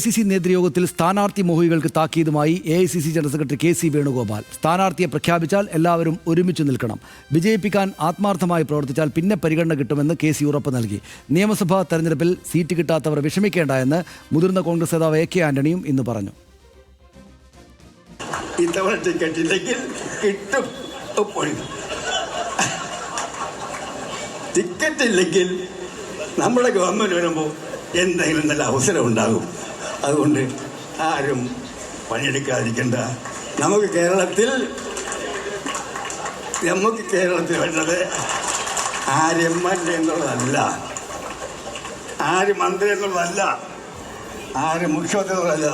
AICC നേതൃയോഗത്തിൽ സ്ഥാനാർത്ഥി മോഹികൾക്ക് താക്കീതുമായി AICC general secretary KC Venugopal. സ്ഥാനാർത്ഥിയെ പ്രഖ്യാപിച്ചാൽ എല്ലാവരും ഒരുമിച്ച് നിൽക്കണം. വിജയിപ്പിക്കാൻ ആത്മാർത്ഥമായി പ്രവർത്തിച്ചാൽ പിന്നെ പരിഗണന കിട്ടുമെന്ന് KC ഉറപ്പ് നൽകി. നിയമസഭാ തെരഞ്ഞെടുപ്പിൽ സീറ്റ് കിട്ടാത്തവർ വിഷമിക്കേണ്ട എന്ന് മുതിർന്ന കോൺഗ്രസ് നേതാവ് AK ആന്റണിയും ഇന്ന് പറഞ്ഞു. ടിക്കറ്റ് ഇല്ലെങ്കിൽ നമ്മുടെ ഗവൺമെന്റ് വരുമ്പോൾ എന്തെങ്കിലും നല്ല അവസരം ഉണ്ടാകും. അതുകൊണ്ട് ആരും പണിയെടുക്കാതിരിക്കേണ്ട. നമുക്ക് കേരളത്തിൽ വേണ്ടത് ആര് MLA എന്നുള്ളതല്ല, ആര് മന്ത്രി എന്നുള്ളതല്ല, ആര് മുഖ്യമന്ത്രി എന്നുള്ളതല്ല.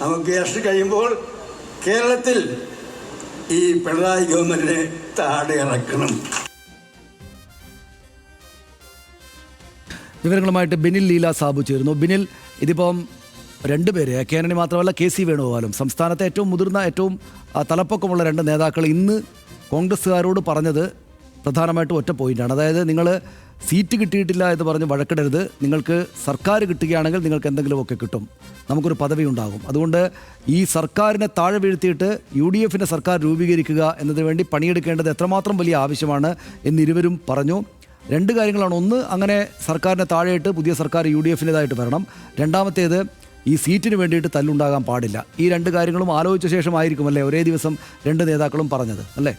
നമുക്ക് ഇലക്ഷൻ കഴിയുമ്പോൾ കേരളത്തിൽ ഈ പിണറായി ഗവൺമെന്റിനെ താഴെ ഇറക്കണം. വിവരങ്ങളുമായിട്ട് ബിനിൽ ലീല സാബു ചേരുന്നു. ബിനിൽ, ഇതിപ്പം രണ്ടുപേര്, AK ആന്റണി മാത്രമല്ല KC വേണുഗോപാലും, സംസ്ഥാനത്തെ ഏറ്റവും മുതിർന്ന ഏറ്റവും തലപ്പൊക്കമുള്ള രണ്ട് നേതാക്കൾ ഇന്ന് കോൺഗ്രസ്സുകാരോട് പറഞ്ഞത് പ്രധാനമായിട്ടും ഒറ്റ പോയിന്റാണ്. അതായത് നിങ്ങൾ സീറ്റ് കിട്ടിയിട്ടില്ല എന്ന് പറഞ്ഞ് വഴക്കിടരുത്, നിങ്ങൾക്ക് സർക്കാർ കിട്ടുകയാണെങ്കിൽ നിങ്ങൾക്ക് എന്തെങ്കിലുമൊക്കെ കിട്ടും, നമുക്കൊരു പദവി ഉണ്ടാകും. അതുകൊണ്ട് ഈ സർക്കാരിനെ താഴെ വീഴ്ത്തിയിട്ട് UDFൻ്റെ സർക്കാർ രൂപീകരിക്കുക എന്നതിന് വേണ്ടി പണിയെടുക്കേണ്ടത് എത്രമാത്രം വലിയ ആവശ്യമാണ് എന്നിരുവരും പറഞ്ഞു. രണ്ട് കാര്യങ്ങളാണ്. ഒന്ന്, അങ്ങനെ സർക്കാരിനെ താഴെയിട്ട് പുതിയ സർക്കാർ UDFൻ്റേതായിട്ട് വരണം. രണ്ടാമത്തേത്, ഈ സീറ്റിന് വേണ്ടിയിട്ട് തല്ലുണ്ടാകാൻ പാടില്ല. ഈ രണ്ട് കാര്യങ്ങളും ആലോചിച്ച ശേഷമായിരിക്കും അല്ലേ ഒരേ ദിവസം രണ്ട് നേതാക്കളും പറഞ്ഞത്, അല്ലേ?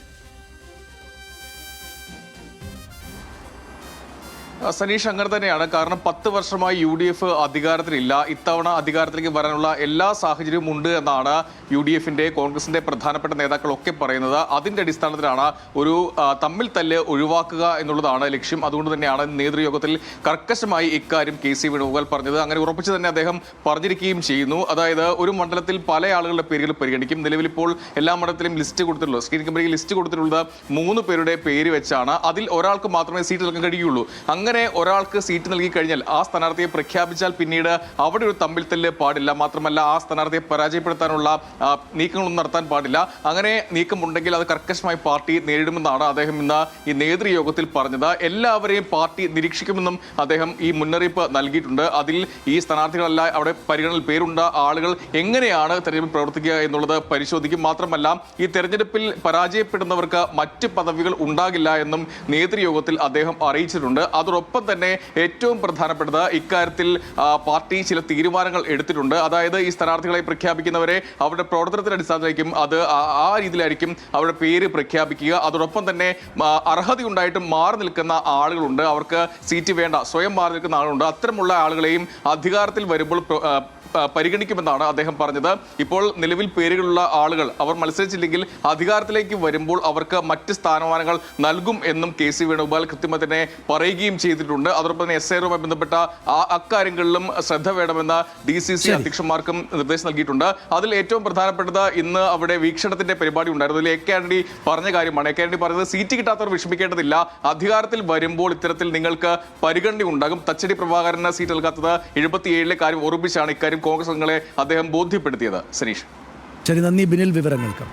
സനീഷ്, അങ്ങനെ തന്നെയാണ്. കാരണം 10 വർഷമായി UDF അധികാരത്തിലില്ല. ഇത്തവണ അധികാരത്തിലേക്ക് വരാനുള്ള എല്ലാ സാഹചര്യവും ഉണ്ട് എന്നാണ് UDFൻ്റെ കോൺഗ്രസിൻ്റെ പ്രധാനപ്പെട്ട നേതാക്കളൊക്കെ പറയുന്നത്. അതിൻ്റെ അടിസ്ഥാനത്തിലാണ് ഒരു തമ്മിൽ തല്ല് ഒഴിവാക്കുക എന്നുള്ളതാണ് ലക്ഷ്യം. അതുകൊണ്ട് തന്നെയാണ് നേതൃയോഗത്തിൽ കർക്കശമായി ഇക്കാര്യം KC വേണുഗോപാൽ പറഞ്ഞത്. അങ്ങനെ ഉറപ്പിച്ച് തന്നെ അദ്ദേഹം പറഞ്ഞിരിക്കുകയും ചെയ്യുന്നു. അതായത് ഒരു മണ്ഡലത്തിൽ പല ആളുകളുടെ പേരുകൾ പരിഗണിക്കും. നിലവിലിപ്പോൾ എല്ലാ മണ്ഡലത്തിലും ലിസ്റ്റ് കൊടുത്തിട്ടുള്ളത്, സ്ക്രീനിംഗ് കമ്മിറ്റിക്ക് ലിസ്റ്റ് കൊടുത്തിട്ടുള്ളത് 3 പേരുടെ പേര് വെച്ചാണ്. അതിൽ ഒരാൾക്ക് മാത്രമേ സീറ്റ് നൽകാൻ കഴിയുള്ളൂ. അങ്ങനെ ഒരാൾക്ക് സീറ്റ് നൽകി കഴിഞ്ഞാൽ ആ സ്ഥാനാർത്ഥിയെ പ്രഖ്യാപിച്ചാൽ പിന്നീട് അവിടെ ഒരു തമ്മിൽ തല്ല് പാടില്ല. മാത്രമല്ല ആ സ്ഥാനാർത്ഥിയെ പരാജയപ്പെടുത്താനുള്ള നീക്കങ്ങളൊന്നും നടത്താൻ പാടില്ല. അങ്ങനെ നീക്കമുണ്ടെങ്കിൽ അത് കർക്കശമായി പാർട്ടി നേരിടുമെന്നാണ് അദ്ദേഹം ഇന്ന് ഈ നേതൃയോഗത്തിൽ പറഞ്ഞത്. എല്ലാവരെയും പാർട്ടി നിരീക്ഷിക്കുമെന്നും അദ്ദേഹം ഈ മുന്നറിയിപ്പ് നൽകിയിട്ടുണ്ട്. അതിൽ ഈ സ്ഥാനാർത്ഥികളല്ല അവിടെ പരിഗണനയിൽ പേരുണ്ട ആളുകൾ എങ്ങനെയാണ് തെരഞ്ഞെടുപ്പിൽ പ്രവർത്തിക്കുക എന്നുള്ളത് പരിശോധിക്കും. മാത്രമല്ല ഈ തെരഞ്ഞെടുപ്പിൽ പരാജയപ്പെടുന്നവർക്ക് മറ്റ് പദവികൾ ഉണ്ടാകില്ല എന്നും നേതൃയോഗത്തിൽ അദ്ദേഹം അറിയിച്ചിട്ടുണ്ട്. അതോടൊപ്പം തന്നെ ഏറ്റവും പ്രധാനപ്പെട്ടത് ഇക്കാര്യത്തിൽ പാർട്ടി ചില തീരുമാനങ്ങൾ എടുത്തിട്ടുണ്ട്. അതായത് ഈ സ്ഥാനാർത്ഥികളെ പ്രഖ്യാപിക്കുന്നവരെ അവരുടെ പ്രവർത്തനത്തിന്റെ അടിസ്ഥാനത്തിലായിരിക്കും ആ രീതിയിലായിരിക്കും അവരുടെ പേര് പ്രഖ്യാപിക്കുക. അതോടൊപ്പം തന്നെ അർഹതയുണ്ടായിട്ടും മാറി നിൽക്കുന്ന ആളുകളുണ്ട്, അവർക്ക് സീറ്റ് വേണ്ട, സ്വയം മാറി നിൽക്കുന്ന ആളുകളുണ്ട്. അത്തരമുള്ള ആളുകളെയും അധികാരത്തിൽ വരുമ്പോൾ പരിഗണിക്കുമെന്നാണ് അദ്ദേഹം പറഞ്ഞത്. ഇപ്പോൾ നിലവിൽ പേരുകളുള്ള ആളുകൾ അവർ മത്സരിച്ചില്ലെങ്കിൽ അധികാരത്തിലേക്ക് വരുമ്പോൾ അവർക്ക് മറ്റ് സ്ഥാനമാനങ്ങൾ നൽകും എന്നും KC വേണുഗോപാൽ കൃത്യമായി തന്നെ പറയുകയും ചെയ്തിട്ടുണ്ട്. അതോടൊപ്പം തന്നെ SIറുമായി ബന്ധപ്പെട്ട അക്കാര്യങ്ങളിലും ശ്രദ്ധ വേണമെന്ന് DCC അധ്യക്ഷന്മാർക്കും നിർദ്ദേശം നൽകിയിട്ടുണ്ട്. അതിൽ ഏറ്റവും പ്രധാനപ്പെട്ടത് ഇന്ന് അവിടെ വീക്ഷണത്തിന്റെ പരിപാടി ഉണ്ടായിരുന്നു. അതിൽ AK ആന്റണി പറഞ്ഞ കാര്യമാണ്. AK ആന്റണി പറഞ്ഞത് സീറ്റ് കിട്ടാത്തവർ വിഷമിക്കേണ്ടതില്ല, അധികാരത്തിൽ വരുമ്പോൾ ഇത്തരത്തിൽ നിങ്ങൾക്ക് പരിഗണന ഉണ്ടാകും. തച്ചടി പ്രഭാകരന് സീറ്റ് നൽകാത്തത് 77-ലെ കാര്യം ഓർമ്മിച്ചാണ് ഇക്കാര്യം കോൺഗ്രസ് അംഗങ്ങളെ അദ്ദേഹം ബോധ്യപ്പെടുത്തിയത്. സനീഷ്, ശരി, നന്ദി ബിനിൽ വിവരങ്ങൾക്ക്.